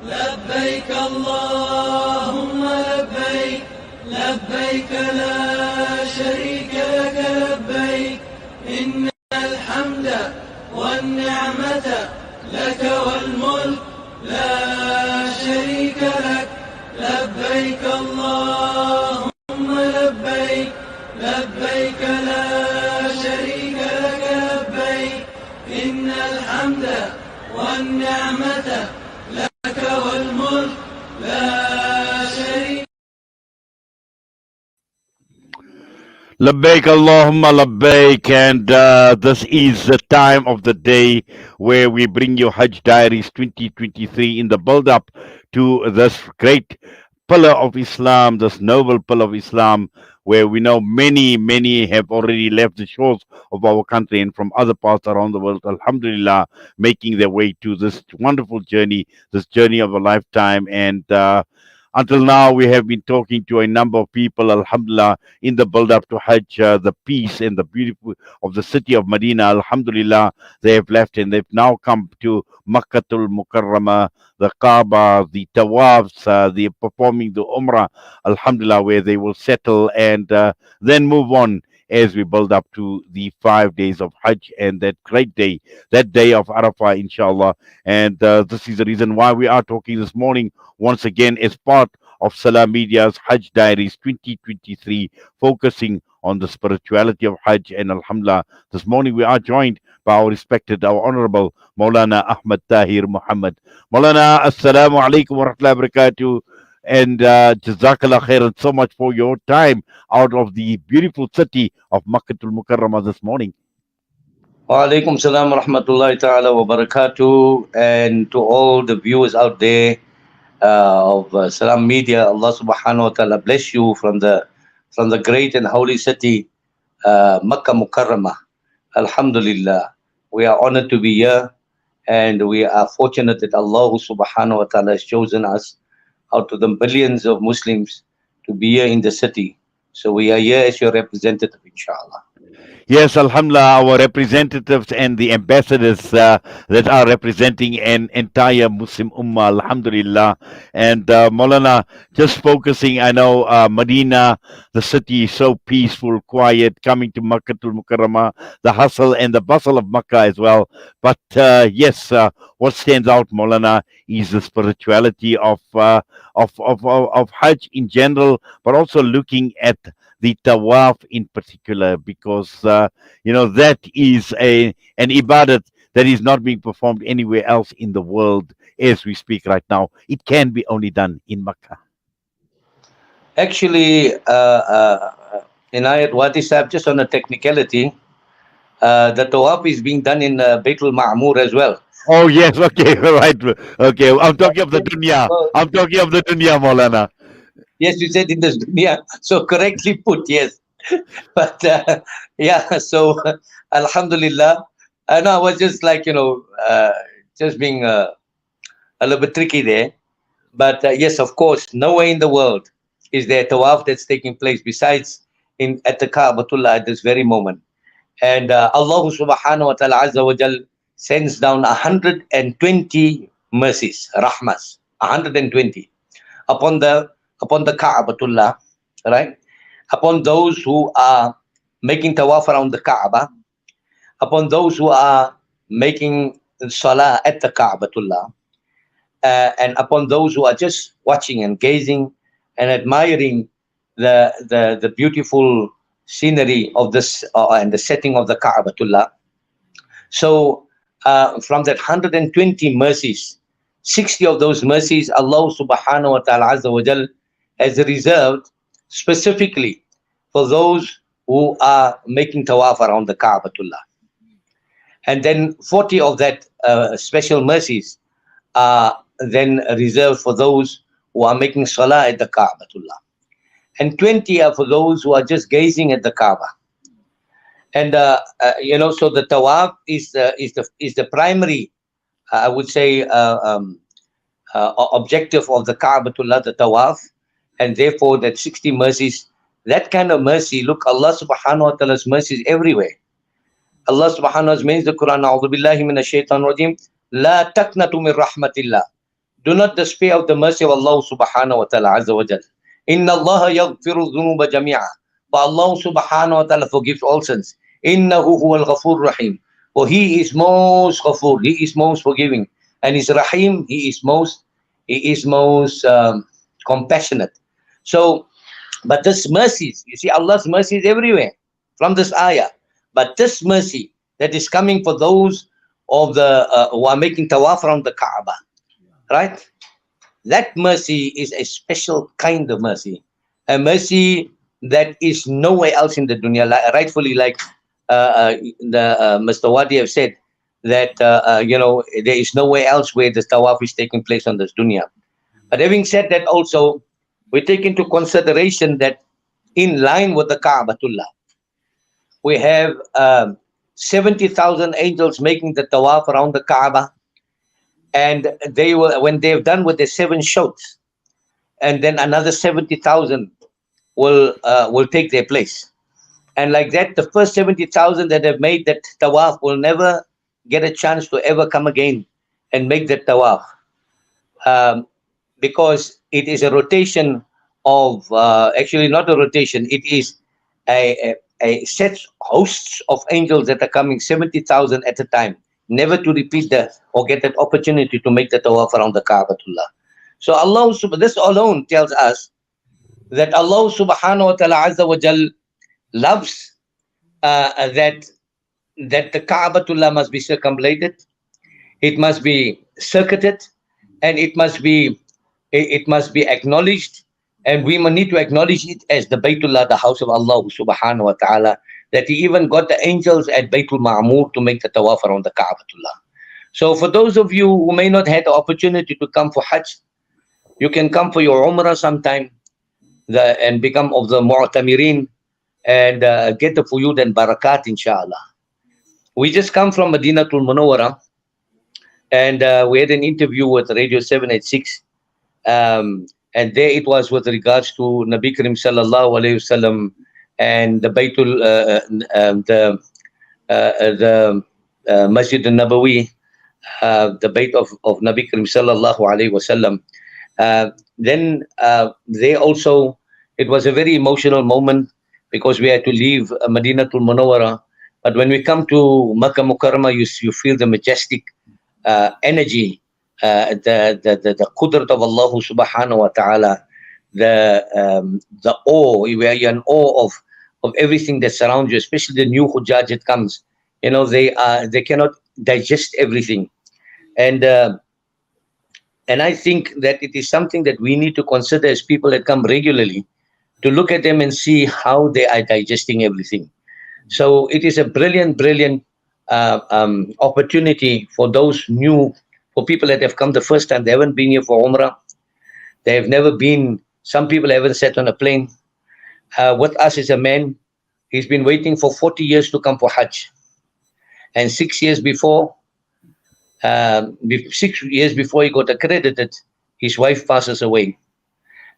لبيك اللهم لبيك لبيك لا شريك لك لبيك إن الحمد والنعمة لك والملك لا شريك لك لبيك اللهم لبيك لبيك لا شريك لك لبيك إن الحمد والنعمة لك والملك لا شريك. Labbaik Allahumma labbaik, and this is the time of the day where we bring you Hajj Diaries 2023 in the build up to this great pillar of Islam, this noble pillar of Islam, where we know many have already left the shores of our country and from other parts around the world, Alhamdulillah, making their way to this wonderful journey, this journey of a lifetime. And until now, we have been talking to a number of people, Alhamdulillah, in the build up to Hajj, the peace and the beauty of the city of Medina, Alhamdulillah, they have left and they've now come to Makkatul Mukarramah, the Kaaba, the Tawaafs, the performing the Umrah, Alhamdulillah, where they will settle and then move on as we build up to the 5 days of Hajj and that great day, that day of Arafah, inshallah. And this is the reason why we are talking this morning once again as part of Salam Media's Hajj Diaries 2023, focusing on the spirituality of Hajj. And Alhamdulillah, this morning we are joined by our respected, our honorable Moulana Ahmed Tahier Mohamed. Moulana, Assalamu alaikum wa rahmatullahi wa barakatuh. And Jazakallah khairan so much for your time out of the beautiful city of Makkatul Mukarramah this morning. Wa alaikum salam wa rahmatullahi ta'ala wa barakatuh. And to all the viewers out there of Salam Media, Allah subhanahu wa ta'ala bless you from the great and holy city, Makkah Mukarramah. Alhamdulillah. We are honored to be here and we are fortunate that Allah subhanahu wa ta'ala has chosen us out of the billions of Muslims to be here in the city. So we are here as your representative, inshallah. Yes, Alhamdulillah, our representatives and the ambassadors that are representing an entire Muslim Ummah, Alhamdulillah. And Maulana, just focusing, I know Medina, the city is so peaceful, quiet, coming to Makkah to Mukarramah, the hustle and the bustle of Makkah as well. But yes, what stands out, Maulana, is the spirituality of Hajj in general, but also looking at the Tawaaf in particular, because that is an ibadat that is not being performed anywhere else in the world as we speak right now. It can be only done in Makkah. Actually, Inayat Wadi Sahib, just on a technicality, the Tawaf is being done in Baitul Ma'mur as well. Oh yes, okay, right, okay. I'm talking of the dunya. I'm talking of the dunya, Maulana. Yes, you said in the dunya, so correctly put, yes. But yeah, so Alhamdulillah. I know I was just like, just being a little bit tricky there. But yes, of course, nowhere in the world is there Tawaf that's taking place besides at the Ka'batullah at this very moment. And Allah subhanahu wa ta'ala azza wa jal sends down 120 mercies, rahmas, 120 upon the Ka'batullah, right? Upon those who are making tawaf around the Kaaba, upon those who are making salah at the Ka'batullah, and upon those who are just watching and gazing and admiring the beautiful scenery of this and the setting of the Ka'batullah. So from that 120 mercies, 60 of those mercies Allah subhanahu wa ta'ala azza wa jal has reserved specifically for those who are making tawaf around the Ka'batullah. And then 40 of that special mercies are then reserved for those who are making salah at the Ka'batullah. And 20 are for those who are just gazing at the Kaaba. And so the tawaf is the primary, I would say, objective of the Ka'batullah, the tawaf, and therefore that 60 mercies, that kind of mercy. Look, Allah subhanahu wa ta'ala's mercy is everywhere. Allah subhanahu wa ta'ala means the Quran, A'udhu billahi minash shaitan rajim, La taqnatu min rahmatillah. Do not despair of the mercy of Allah subhanahu wa ta'ala azza wa jal. Inna Allah yaghfiru dhunuba jami'a. For Allah subhanahu wa ta'ala forgives all sins. Innahu huwal ghafur rahim. For He is most ghafur, He is most forgiving. And His rahim, He is most compassionate. So, but this mercies, you see, Allah's mercy is everywhere from this ayah. But this mercy that is coming for those of the who are making tawaf around the Kaaba, right? That mercy is a special kind of mercy, a mercy that is nowhere else in the dunya. Rightfully, like Mr. Wadi have said, that there is nowhere else where the tawaf is taking place on this dunya. But having said that, also we take into consideration that in line with the Ka'batullah, we have 70,000 angels making the tawaf around the Kaaba, and they will, when they've done with the 7 shouts, and then another 70,000 will take their place. And like that, the first 70,000 that have made that tawaf will never get a chance to ever come again and make that tawaf, because it is a rotation of actually not a rotation, it is a set hosts of angels that are coming 70,000 at a time, never to repeat or get that opportunity to make the tawaf around the Ka'batullah. So Allah, this alone tells us that Allah subhanahu wa ta'ala azza wa jal loves that the Ka'batullah must be circumambulated, it must be circuited, and it must be acknowledged, and we need to acknowledge it as the Baytullah, the house of Allah subhanahu wa ta'ala, that He even got the angels at Baytul Ma'mur to make the tawaf around the Ka'batullah. So for those of you who may not have the opportunity to come for Hajj, you can come for your Umrah sometime and become of the Mu'tamirin and get the fuyud and barakat, inshallah. We just come from Madinatul Munawwara, and we had an interview with Radio 786, and there it was with regards to Nabi Karim sallallahu alayhi wasallam and the Baytul, the Masjid al-Nabawi, the Bayt of Nabi Karim sallallahu alayhi wasallam. Then they also, it was a very emotional moment because we had to leave Madinatul Munawwara. But when we come to Makkah Mukarramah, you feel the majestic energy, the qudrat of Allah subhanahu wa ta'ala, the awe. We are in awe of everything that surrounds you, especially the new Hujjaj that comes. They cannot digest everything, and I think that it is something that we need to consider as people that come regularly, to look at them and see how they are digesting everything. So it is a brilliant opportunity for those for people that have come the first time. They haven't been here for Umrah. They have never been. Some people haven't sat on a plane. With us is a man. He's been waiting for 40 years to come for Hajj, and 6 years before, 6 years before he got accredited, his wife passes away,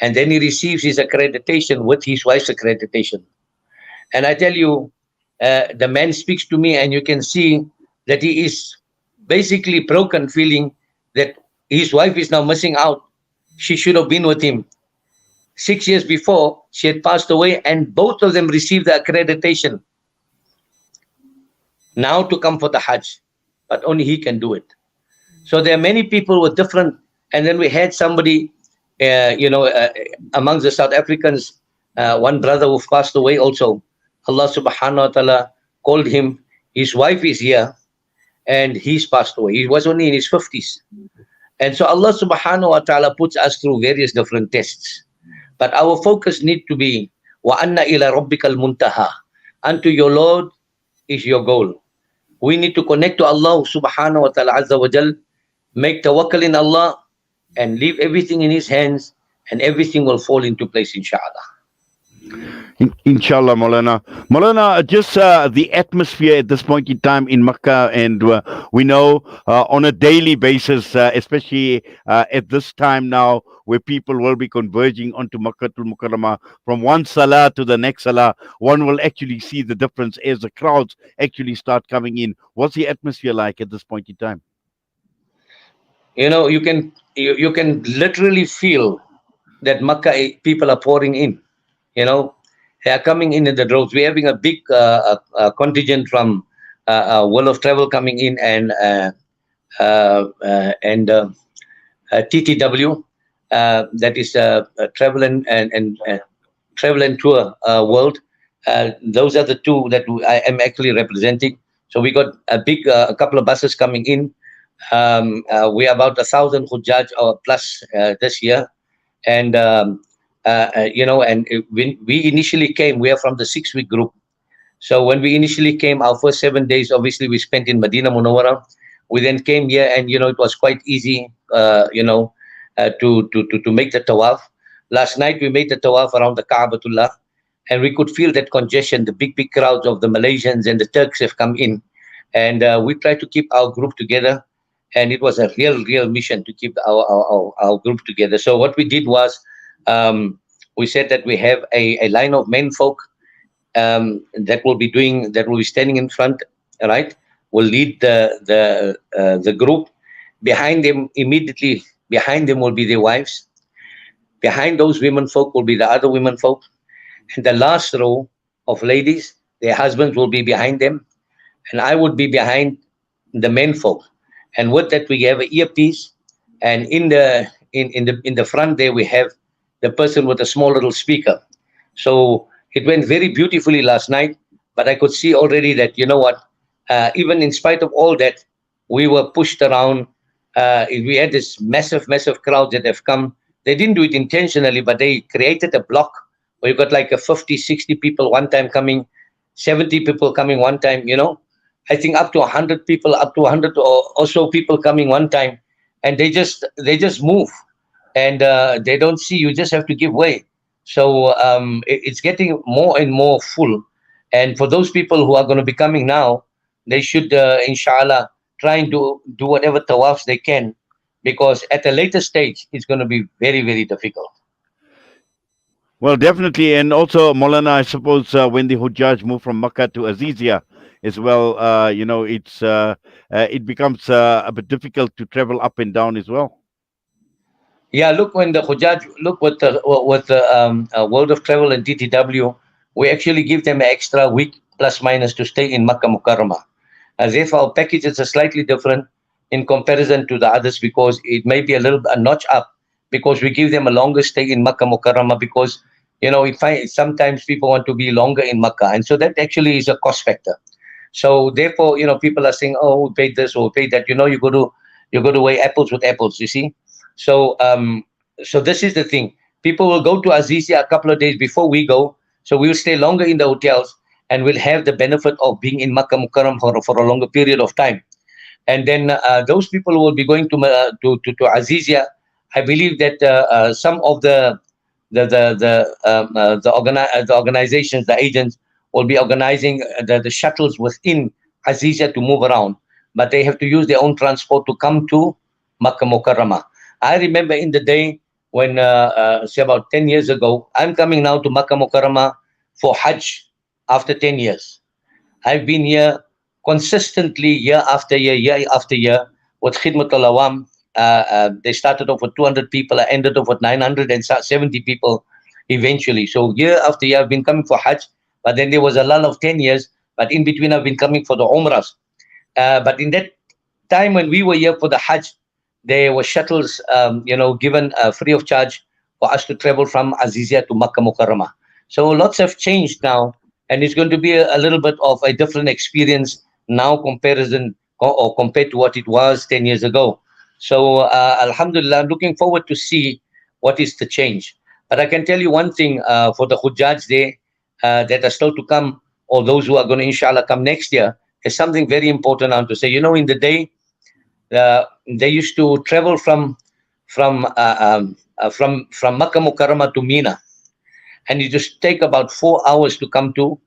and then he receives his accreditation with his wife's accreditation. And I tell you, the man speaks to me, and you can see that he is basically broken, feeling that his wife is now missing out. She should have been with him. 6 years before, she had passed away, and both of them received the accreditation now to come for the Hajj, but only he can do it. So there are many people with different, and then we had somebody, amongst the South Africans, one brother who passed away also. Allah subhanahu wa ta'ala called him, his wife is here, and he's passed away. He was only in his 50s. And so Allah subhanahu wa ta'ala puts us through various different tests. But our focus need to be, وَأَنَّ إِلَى رَبِّكَ الْمُنْتَهَى. Unto your Lord is your goal. We need to connect to Allah subhanahu wa ta'ala azza wa jal, make tawakkul in Allah, and leave everything in His hands, and everything will fall into place, inshallah. Inshallah, Moulana. Moulana, just the atmosphere at this point in time in Makkah, and we know on a daily basis, especially at this time now, where people will be converging onto Makkah to Mukarramah from one salah to the next salah, one will actually see the difference as the crowds actually start coming in. What's the atmosphere like at this point in time? You can literally feel that Makkah people are pouring in. You know, they are coming in the droves. We're having a big contingent from World of Travel coming in, and TTW, that is Travel and Travel and Tour World. Those are the two that I am actually representing. So we got a couple of buses coming in. We are about 1,000 Hujjaj or plus this year, and when we initially came, we are from the 6-week group. So when we initially came, our first 7 days, obviously, we spent in Medina Munawwara. We then came here, and it was quite easy, to make the Tawaaf. Last night, we made the Tawaaf around the Ka'batullah, and we could feel that congestion. The big crowds of the Malaysians and the Turks have come in, and we tried to keep our group together. And it was a real mission to keep our group together. So what we did was, we said that we have a line of men folk that will be standing in front, right? Will lead the group. Behind them, immediately behind them will be their wives. Behind those women folk will be the other women folk. And the last row of ladies, their husbands will be behind them, and I would be behind the men folk. And with that, we have an earpiece, and in the front there we have the person with a small little speaker. So it went very beautifully last night, but I could see already that, even in spite of all that, we were pushed around. We had this massive crowd that have come. They didn't do it intentionally, but they created a block where you got like a 50, 60 people one time coming, 70 people coming one time, I think up to 100 people, up to 100 or so people coming one time, and they just move, and they don't see you. Just have to give way. So it's getting more and more full, and for those people who are going to be coming now, they should, inshallah, try and do whatever tawafs they can, because at a later stage it's going to be very difficult. Well, definitely, and also Molana, I suppose when the Hujjaj move from Makkah to Azizia as well, it becomes a bit difficult to travel up and down as well. Yeah, look, when the Hujjaj, look with the World of Travel and TTW, we actually give them an extra week plus minus to stay in Makkah Mukarramah. As if our packages are slightly different in comparison to the others, because it may be a notch up, because we give them a longer stay in Makkah Mukarramah, because sometimes people want to be longer in Makkah, and so that actually is a cost factor. So therefore, people are saying, "Oh, we paid this or we paid that." You go to weigh apples with apples. You see. So so this is the thing. People will go to Azizia a couple of days before we go, so we'll stay longer in the hotels, and we'll have the benefit of being in Makkah Mukarram for a longer period of time. And then those people who will be going to Azizia. I believe that some of the organizations, the agents, will be organizing the shuttles within Azizia to move around, but they have to use their own transport to come to Makkah Mukarramah. I remember in the day when, say about 10 years ago, I'm coming now to Makkah Mukarramah for Hajj after 10 years. I've been here consistently year after year with Khidmat al-Awam. They started off with 200 people, I ended off with 970 people eventually. So year after year, I've been coming for Hajj, but then there was a lull of 10 years, but in between I've been coming for the Umrahs. But in that time when we were here for the Hajj, there were shuttles, given free of charge for us to travel from Azizia to Makkah Mukarramah. So lots have changed now, and it's going to be a little bit of a different experience now compared to what it was 10 years ago. So Alhamdulillah, I'm looking forward to see what is the change. But I can tell you one thing, for the Hujjaj there that are still to come, or those who are going to inshallah come next year, is something very important now to say. In the day, they used to travel from Makkah Mukarramah to Mina. and you just take about 4 hours to come to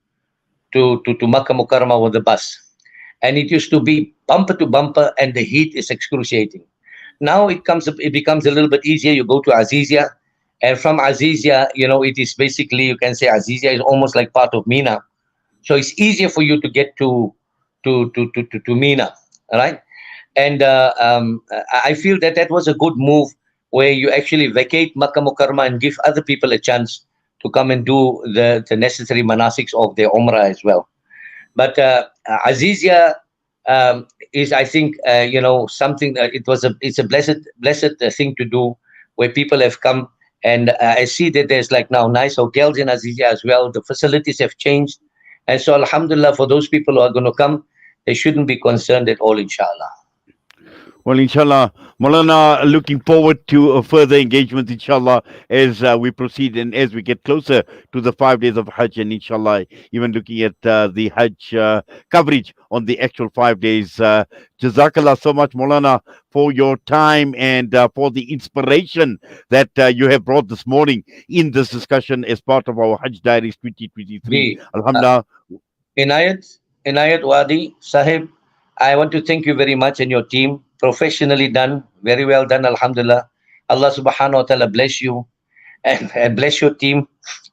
Makkah Mukarramah with the bus. And it used to be bumper to bumper, and the heat is excruciating. Now it becomes a little bit easier. You go to Azizia, and from Azizia, it is basically, you can say Azizia is almost like part of Mina, so it's easier for you to get to Mina, right? And I feel that that was a good move, where you actually vacate Makkah Mukarramah and give other people a chance to come and do the necessary manasiks of their Umrah as well. But Azizia is, I think, something. It's a blessed thing to do, where people have come, and I see that there's like now nice hotels in Azizia as well. The facilities have changed, and so Alhamdulillah, for those people who are going to come, they shouldn't be concerned at all, inshallah. Well, inshallah, Moulana, looking forward to further engagement, inshallah, as we proceed and as we get closer to the 5 days of Hajj, and inshallah, even looking at the Hajj coverage on the actual 5 days. Jazakallah so much, Moulana, for your time and for the inspiration that you have brought this morning in this discussion as part of our Hajj Diaries 2023. The Alhamdulillah. Inayat Wadi Sahib, I want to thank you very much and your team. Professionally done, very well done, Alhamdulillah. Allah subhanahu wa ta'ala bless you and bless your team.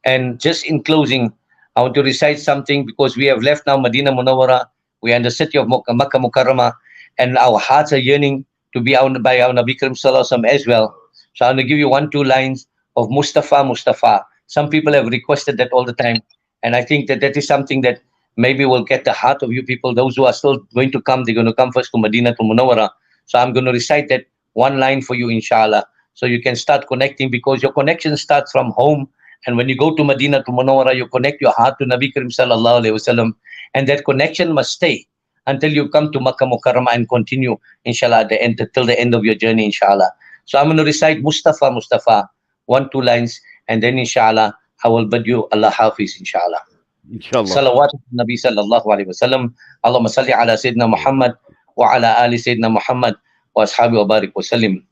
And just in closing, I want to recite something, because we have left now Medina Munawwara. We are in the city of Makkah Mukarramah, and our hearts are yearning to be by our Nabi Karim Sallallahu Alaihi Wasallam as well. So I'm going to give you 1-2 lines of Mustafa, Mustafa. Some people have requested that all the time, and I think that that is something that maybe will get the heart of you people. Those who are still going to come, they're going to come first to Medina to Munawwara. So I'm going to recite that one line for you, inshallah, so you can start connecting, because your connection starts from home. And when you go to Medina to Munawwara, you connect your heart to Nabi Karim Sallallahu Alaihi Wasallam, and that connection must stay until you come to Makkah Mukarramah and continue, inshallah, at the end, till the end of your journey, inshallah. So I'm going to recite Mustafa, Mustafa, 1-2 lines, and then inshallah, I will bid you Allah Hafiz, inshallah. Inshallah. Salawat Nabi Sallallahu Alaihi Wasallam. Allahumma salli ala Sayyidina Muhammad wa ala ali Sayyidina Muhammad wa ashabi wa barik wa sallim.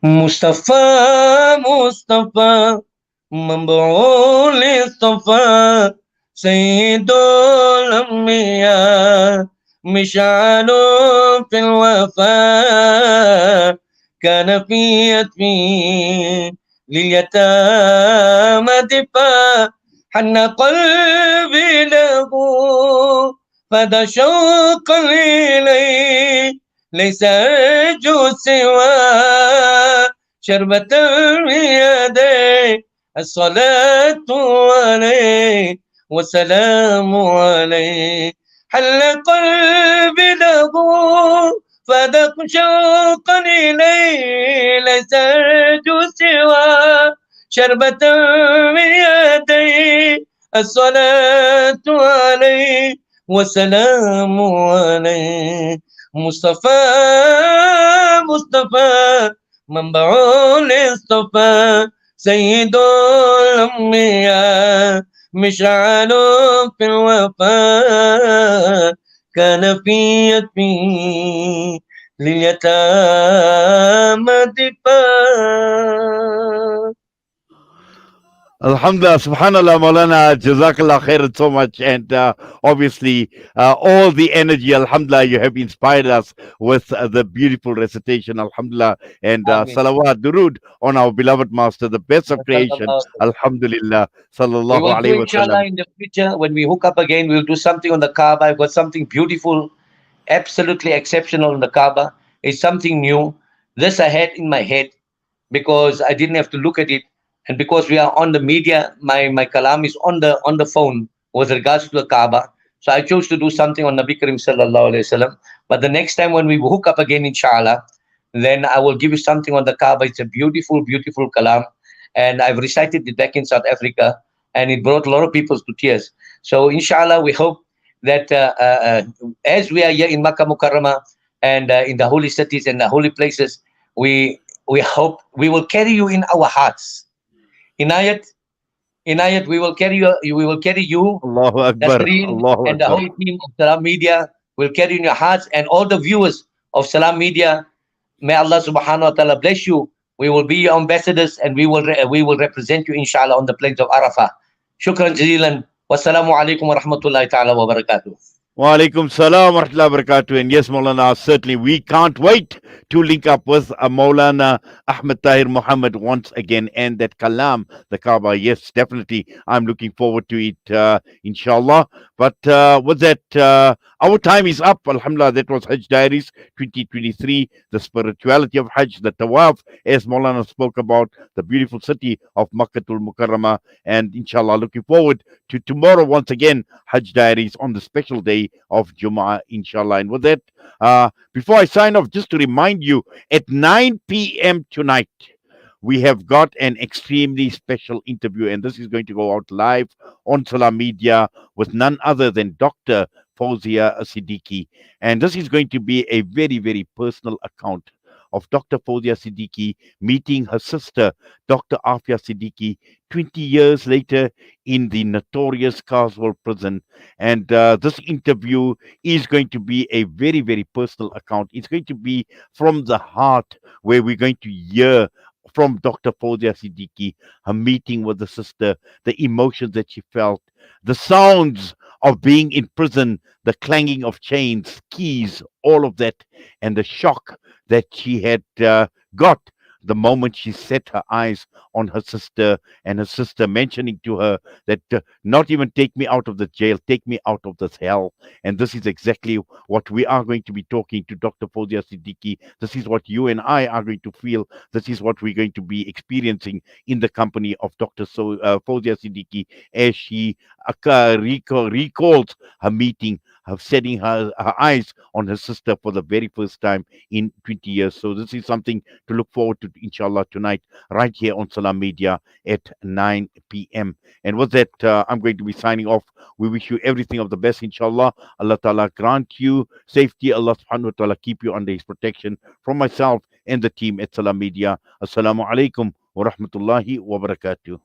Mustafa, Mustafa, Mab'ul Istafa, Sayyidul Anbiya, Mish'alu fil wafa, kana fi yatmi lil yatama difa, hanna qalbi lahu فذا شوقا إليه ليس أرجو سوى شربة بيديه الصلاة عليه والسلام عليه حل قلبي له فذا شوقا إليه ليس أرجو سوى شربة بيديه الصلاة عليه والسلام عليه مصطفى مصطفى منبع الاصطفى سيد الأنبياء مشعل في الوفاء كان في يتمي لليتامى دفاع. Alhamdulillah, subhanallah, Maulana, jazakallah khairan so much. And obviously, all the energy, alhamdulillah, you have inspired us with the beautiful recitation, alhamdulillah. And salawat, durood on our beloved master, the best of creation, alhamdulillah, sallallahu We will do, alayhi wa inshallah, sallam. in the future, when we hook up again, we'll do something on the Kaaba. I've got something beautiful, absolutely exceptional on the Kaaba. It's something new. This I had in my head because I didn't have to look at it. And because we are on the media, my kalam is on the phone with regards to the Kaaba. So I chose to do something on Nabi Karim Sallallahu Alaihi Wasallam. But the next time when we hook up again, inshallah, then I will give you something on the Kaaba. It's a beautiful, beautiful kalam. And I've recited it back in South Africa, and it brought a lot of people to tears. So inshallah, we hope that as we are here in Makkah Mukarramah and in the holy cities and the holy places, we hope we will carry you in our hearts. Inayat, we will carry you. We will carry you, Allahu Akbar, Nasreen, Allahu and the Akbar. whole team of Salam Media will carry you in your hearts, and all the viewers of Salam Media. May Allah Subhanahu wa Taala bless you We will be your ambassadors, and we will represent you, inshallah, on the plains of Arafah. Shukran jazilan. Wassalamu alaikum wa rahmatullahi ta'ala wa barakatuh. Wa alaikum salam wa rahmatullahi wa barakatuh. And yes, Moulana, certainly we can't wait to link up with Moulana Ahmed Tahier Mohamed once again. And that Kalam, the Kaaba, yes, definitely. I'm looking forward to it, inshallah. But with that, our time is up. Alhamdulillah, that was Hajj Diaries 2023, the spirituality of Hajj, the Tawaaf, as Moulana spoke about, the beautiful city of Makkatul Mukarramah. And inshallah, looking forward to tomorrow once again, Hajj Diaries on the special day of Jum'ah, inshallah. And with that, before I sign off, just to remind you, at 9 p.m. tonight, we have got an extremely special interview, and this is going to go out live on Salam Media with none other than Dr. Fauzia Siddiqui. And this is going to be a very, very personal account of Dr. Fauzia Siddiqui meeting her sister, Dr. Afia Siddiqui, 20 years later in the notorious Carswell prison. And this interview is going to be a very, very personal account. It's going to be from the heart, where we're going to hear from Dr. Fauzia Siddiqui, her meeting with the sister, the emotions that she felt, the sounds of being in prison, the clanging of chains, keys, all of that, and the shock that she had got the moment she set her eyes on her sister, and her sister mentioning to her that not even take me out of the jail, take me out of this hell. And this is exactly what we are going to be talking to Dr. Fauzia Siddiqui. This is what you and I are going to feel. This is what we're going to be experiencing in the company of Dr. Fauzia Siddiqui, as she recalls her meeting, of setting her eyes on her sister for the very first time in 20 years. So this is something to look forward to, inshallah, tonight, right here on Salam Media at 9 p.m. And with that, I'm going to be signing off. We wish you everything of the best, inshallah. Allah Ta'ala grant you safety. Allah Subhanahu wa Ta'ala keep you under His protection. From myself and the team at Salam Media, Assalamu alaikum wa rahmatullahi wa barakatuh.